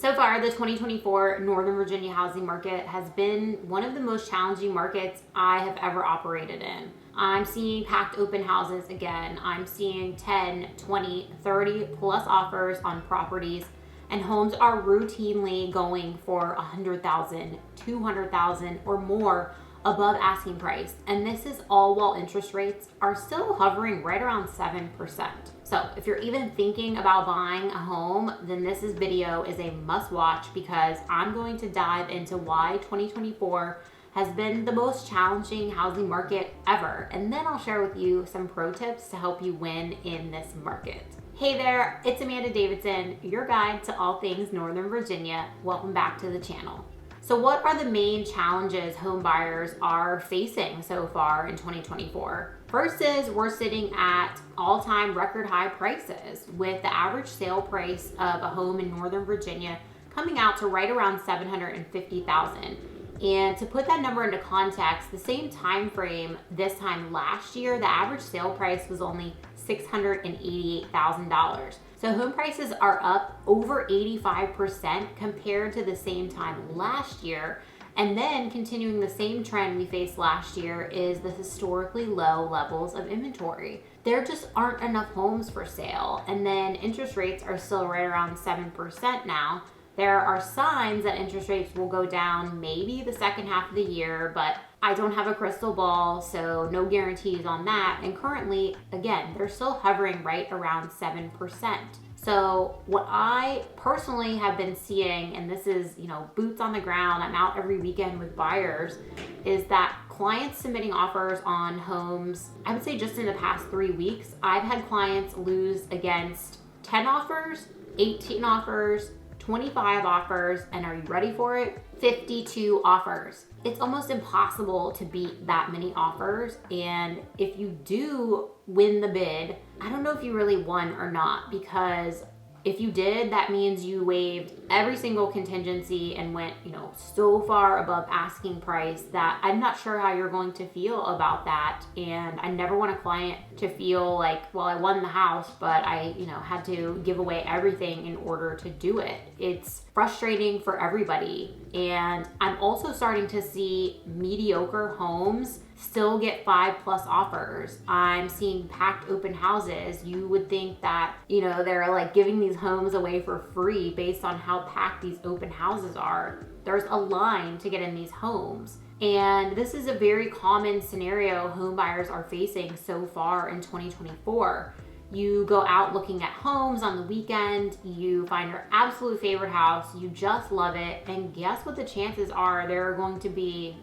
So far, the 2024 Northern Virginia housing market has been one of the most challenging markets I have ever operated in. I'm seeing packed open houses again. I'm seeing 10, 20, 30 plus offers on properties, and homes are routinely going for 100,000, 200,000 or more above asking price. And this is all while interest rates are still hovering right around 7%. So if you're even thinking about buying a home, then this video is a must watch, because I'm going to dive into why 2024 has been the most challenging housing market ever. And then I'll share with you some pro tips to help you win in this market. Hey there, it's Amanda Davidson, your guide to all things Northern Virginia. Welcome back to the channel. So what are the main challenges home buyers are facing so far in 2024? First is we're sitting at all-time record high prices, with the average sale price of a home in Northern Virginia coming out to right around $750,000. And to put that number into context, the same time frame this time last year, the average sale price was only $688,000. So home prices are up over 85% compared to the same time last year. And then continuing the same trend we faced last year is the historically low levels of inventory. There just aren't enough homes for sale. And then interest rates are still right around 7% now. There are signs that interest rates will go down maybe the second half of the year, but I don't have a crystal ball, so no guarantees on that. And currently, again, they're still hovering right around 7%. So what I personally have been seeing, and this is, boots on the ground, I'm out every weekend with buyers, is that clients submitting offers on homes, I would say just in the past 3 weeks, I've had clients lose against 10 offers, 18 offers, 25 offers, and are you ready for it? 52 offers. It's almost impossible to beat that many offers. And if you do win the bid, I don't know if you really won or not, because if you did, that means you waived every single contingency and went, so far above asking price that I'm not sure how you're going to feel about that. And I never want a client to feel like, well, I won the house, but I, had to give away everything in order to do it. It's frustrating for everybody. And I'm also starting to see mediocre homes still get 5+ offers. I'm seeing packed open houses. You would think that, they're like giving these homes away for free based on how packed these open houses are. There's a line to get in these homes. And this is a very common scenario home buyers are facing so far in 2024. You go out looking at homes on the weekend, you find your absolute favorite house, you just love it, and guess what the chances are? There are going to be,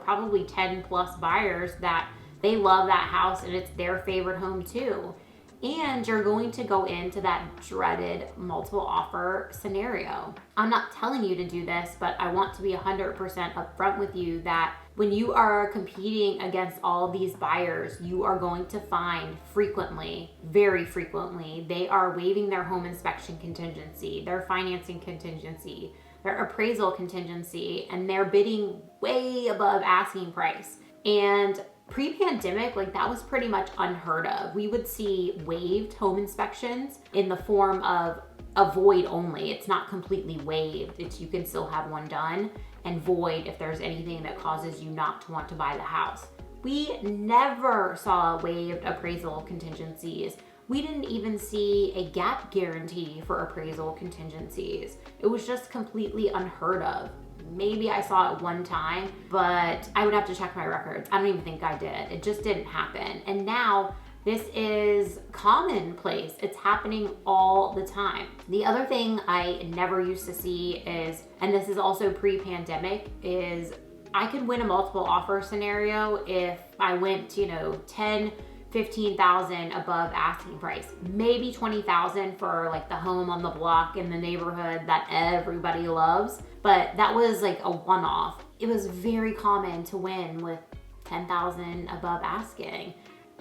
probably 10+ buyers that they love that house and it's their favorite home too. And you're going to go into that dreaded multiple offer scenario. I'm not telling you to do this, but I want to be 100% upfront with you that when you are competing against all of these buyers, you are going to find frequently, very frequently, they are waiving their home inspection contingency, their financing contingency, their appraisal contingency, and they're bidding way above asking price. And pre-pandemic, that was pretty much unheard of. We would see waived home inspections in the form of a void only. It's not completely waived. You can still have one done, and void if there's anything that causes you not to want to buy the house. We never saw waived appraisal contingencies. We didn't even see a gap guarantee for appraisal contingencies. It was just completely unheard of. Maybe I saw it one time, but I would have to check my records. I don't even think I did. It just didn't happen. And now this is commonplace. It's happening all the time. The other thing I never used to see is, and this is also pre-pandemic, is I could win a multiple offer scenario if I went, 10, 15,000 above asking price, maybe 20,000 for the home on the block in the neighborhood that everybody loves. But that was a one-off. It was very common to win with 10,000 above asking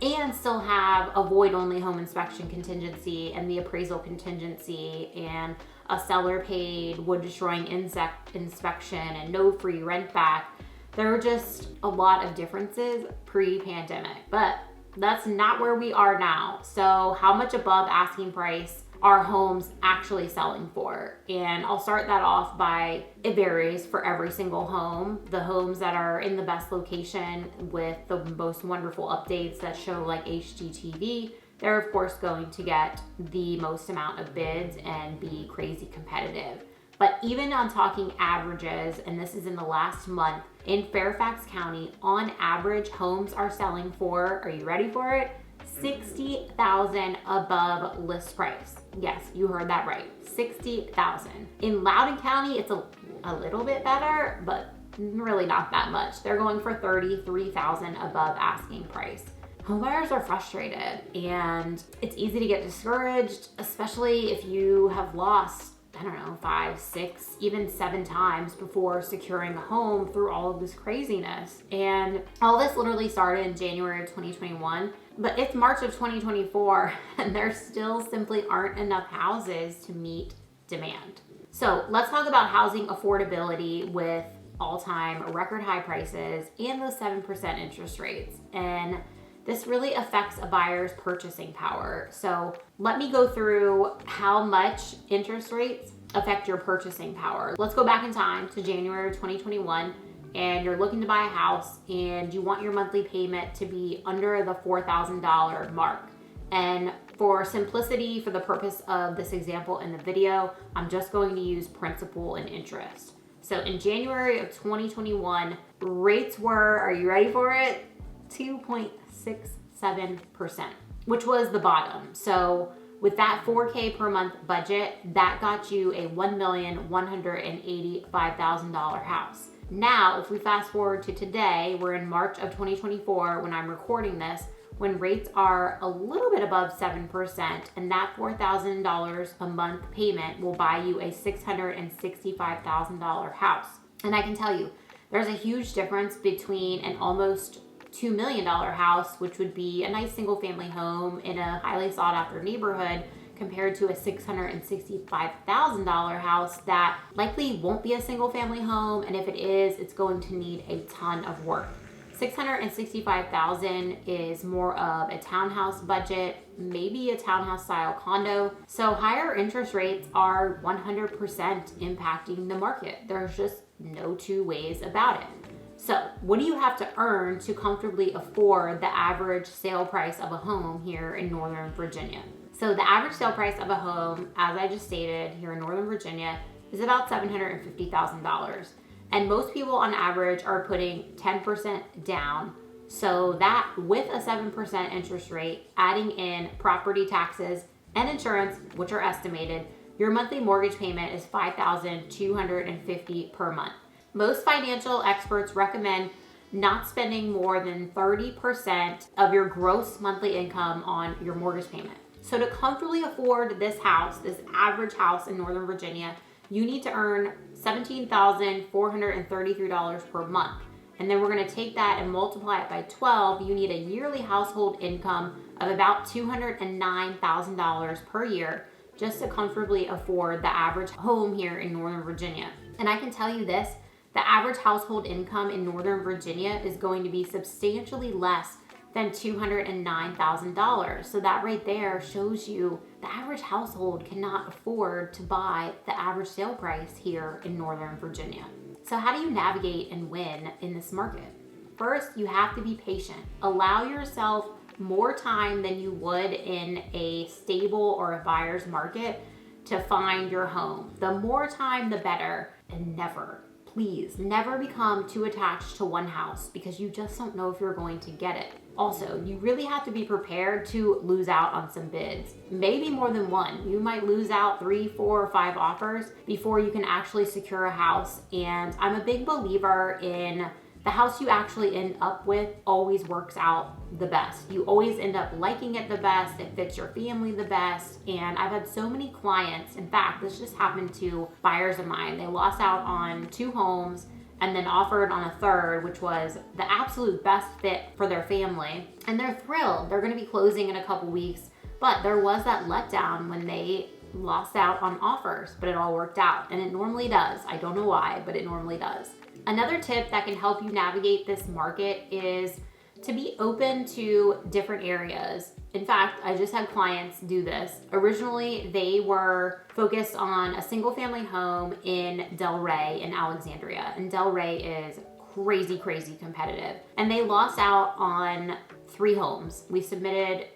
and still have a void-only home inspection contingency and the appraisal contingency and a seller-paid wood-destroying insect inspection and no free rent back. There were just a lot of differences pre-pandemic, but that's not where we are now. So how much above asking price are homes actually selling for? And I'll start that off by, it varies for every single home. The homes that are in the best location with the most wonderful updates that show like HGTV, they're of course going to get the most amount of bids and be crazy competitive. But even on talking averages, and this is in the last month, in Fairfax County, on average, homes are selling for, are you ready for it? $60,000 above list price. Yes, you heard that right, $60,000. In Loudoun County, it's a little bit better, but really not that much. They're going for $33,000 above asking price. Homebuyers are frustrated, and it's easy to get discouraged, especially if you have lost, I don't know, 5, 6, even 7 times before securing a home through all of this craziness. And all this literally started in January of 2021, but it's March of 2024 and there still simply aren't enough houses to meet demand. So let's talk about housing affordability with all-time record high prices and those 7% interest rates. And this really affects a buyer's purchasing power. So let me go through how much interest rates affect your purchasing power. Let's go back in time to January 2021, and you're looking to buy a house and you want your monthly payment to be under the $4,000 mark. And for simplicity, for the purpose of this example in the video, I'm just going to use principal and interest. So in January of 2021, rates were, are you ready for it? 2.67%, which was the bottom. So with that $4K per month budget, that got you a $1,185,000 house. Now, if we fast forward to today, we're in March of 2024 when I'm recording this, when rates are a little bit above 7%, and that $4,000 a month payment will buy you a $665,000 house. And I can tell you, there's a huge difference between an almost $2 million house, which would be a nice single family home in a highly sought after neighborhood, compared to a $665,000 house that likely won't be a single family home, and if it is, it's going to need a ton of work. $665,000 is more of a townhouse budget, maybe a townhouse style condo. So higher interest rates are 100% impacting the market. There's just no two ways about it. So what do you have to earn to comfortably afford the average sale price of a home here in Northern Virginia? So the average sale price of a home, as I just stated, here in Northern Virginia is about $750,000. And most people on average are putting 10% down. So that with a 7% interest rate, adding in property taxes and insurance, which are estimated, your monthly mortgage payment is $5,250 per month. Most financial experts recommend not spending more than 30% of your gross monthly income on your mortgage payment. So to comfortably afford this house, this average house in Northern Virginia, you need to earn $17,433 per month. And then we're gonna take that and multiply it by 12. You need a yearly household income of about $209,000 per year just to comfortably afford the average home here in Northern Virginia. And I can tell you this, the average household income in Northern Virginia is going to be substantially less than $209,000. So that right there shows you the average household cannot afford to buy the average sale price here in Northern Virginia. So how do you navigate and win in this market? First, you have to be patient. Allow yourself more time than you would in a stable or a buyer's market to find your home. The more time, the better. And please never become too attached to one house because you just don't know if you're going to get it. Also, you really have to be prepared to lose out on some bids, maybe more than one. You might lose out 3, 4, or 5 offers before you can actually secure a house. And I'm a big believer in the house you actually end up with always works out the best. You always end up liking it the best. It fits your family the best. And I've had so many clients. In fact, this just happened to buyers of mine. They lost out on 2 homes and then offered on a third, which was the absolute best fit for their family. And they're thrilled. They're gonna be closing in a couple weeks. But there was that letdown when they lost out on offers, but it all worked out. And it normally does. I don't know why, but it normally does. Another tip that can help you navigate this market is to be open to different areas. In fact, I just had clients do this. Originally, they were focused on a single family home in Delray in Alexandria. And Delray is crazy, crazy competitive. And they lost out on 3 homes. We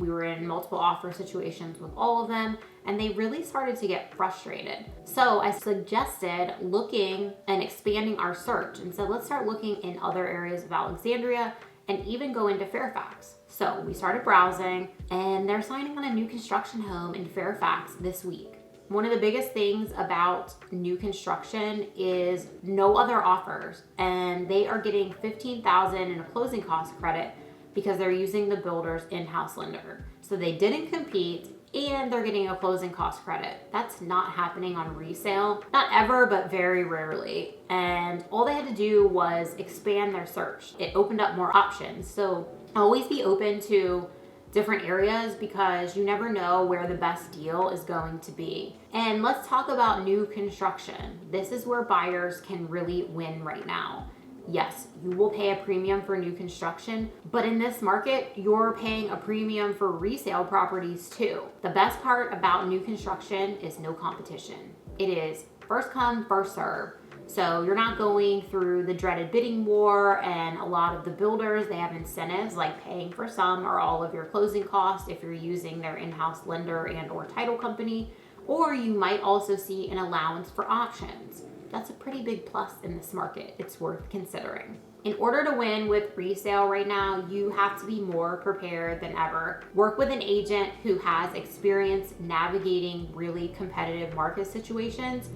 were in multiple offer situations with all of them, and they really started to get frustrated. So I suggested looking and expanding our search and said, let's start looking in other areas of Alexandria and even go into Fairfax. So we started browsing, and they're signing on a new construction home in Fairfax this week. One of the biggest things about new construction is no other offers, and they are getting $15,000 in a closing cost credit because they're using the builder's in-house lender. So they didn't compete, and they're getting a closing cost credit. That's not happening on resale. Not ever, but very rarely. And all they had to do was expand their search. It opened up more options. So always be open to different areas because you never know where the best deal is going to be. And let's talk about new construction. This is where buyers can really win right now. Yes, you will pay a premium for new construction, but in this market, you're paying a premium for resale properties too. The best part about new construction is no competition. It is first come, first serve. So you're not going through the dreaded bidding war, and a lot of the builders, they have incentives like paying for some or all of your closing costs if you're using their in-house lender and or title company, or you might also see an allowance for options. That's a pretty big plus in this market. It's worth considering. In order to win with resale right now, you have to be more prepared than ever. Work with an agent who has experience navigating really competitive market situations,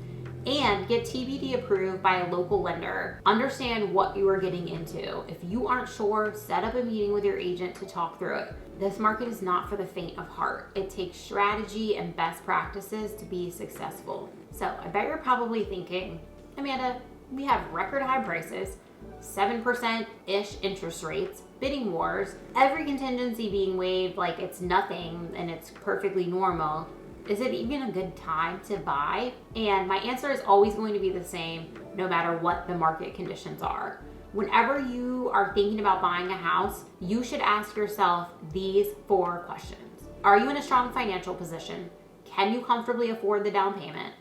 and get TBD approved by a local lender. Understand what you are getting into. If you aren't sure, set up a meeting with your agent to talk through it. This market is not for the faint of heart. It takes strategy and best practices to be successful. So I bet you're probably thinking, Amanda, we have record high prices, 7%-ish interest rates, bidding wars, every contingency being waived like it's nothing and it's perfectly normal. Is it even a good time to buy? And my answer is always going to be the same no matter what the market conditions are. Whenever you are thinking about buying a house, you should ask yourself these 4 questions. Are you in a strong financial position? Can you comfortably afford the down payment?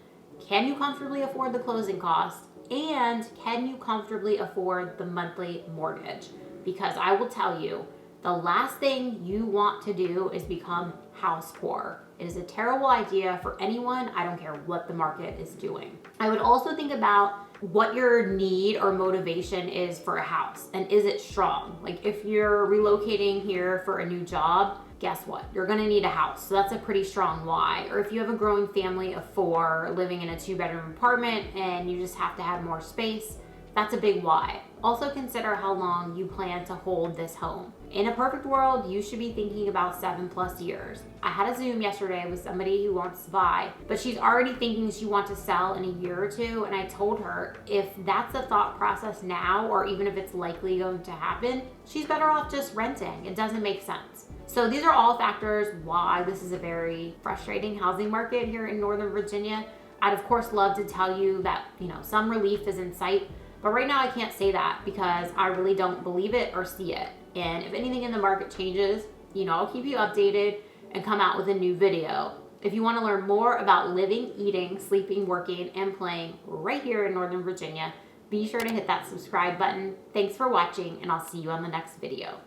Can you comfortably afford the closing costs? And can you comfortably afford the monthly mortgage? Because I will tell you, the last thing you want to do is become house poor. It is a terrible idea for anyone. I don't care what the market is doing. I would also think about what your need or motivation is for a house, and is it strong? Like if you're relocating here for a new job, guess what? You're gonna need a house. So that's a pretty strong why. Or if you have a growing family of 4 living in a 2-bedroom apartment and you just have to have more space, that's a big why. Also consider how long you plan to hold this home. In a perfect world, you should be thinking about 7+ years. I had a Zoom yesterday with somebody who wants to buy, but she's already thinking she wants to sell in a year or 2. And I told her if that's the thought process now, or even if it's likely going to happen, she's better off just renting. It doesn't make sense. So these are all factors why this is a very frustrating housing market here in Northern Virginia. I'd of course love to tell you that, some relief is in sight, but right now I can't say that because I really don't believe it or see it. And if anything in the market changes, I'll keep you updated and come out with a new video. If you want to learn more about living, eating, sleeping, working, and playing right here in Northern Virginia, be sure to hit that subscribe button. Thanks for watching, and I'll see you on the next video.